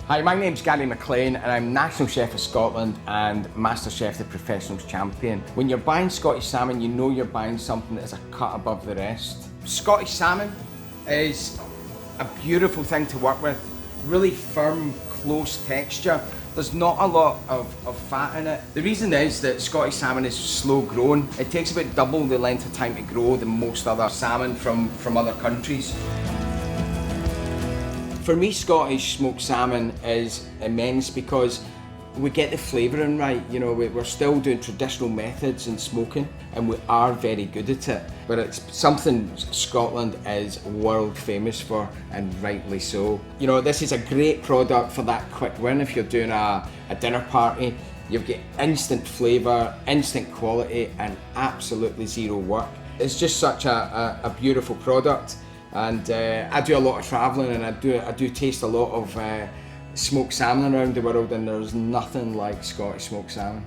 Hi, my name's MacLean and I'm National Chef of Scotland and MasterChef the Professionals Champion. When you're buying Scottish salmon, you know you're buying something that is a cut above the rest. Scottish salmon is a beautiful thing to work with. Really firm, close texture. There's not a lot of fat in it. The reason is that Scottish salmon is slow grown. It takes about double the length of time to grow than most other salmon from other countries. For me, Scottish smoked salmon is immense because we get the flavouring right. You know, we're still doing traditional methods in smoking and we are very good at it. But it's something Scotland is world famous for, and rightly so. You know, this is a great product for that quick win. If you're doing a dinner party, you'll get instant flavour, instant quality and absolutely zero work. It's just such a beautiful product. And I do a lot of travelling and I do taste a lot of smoked salmon around the world, and there's nothing like Scottish smoked salmon.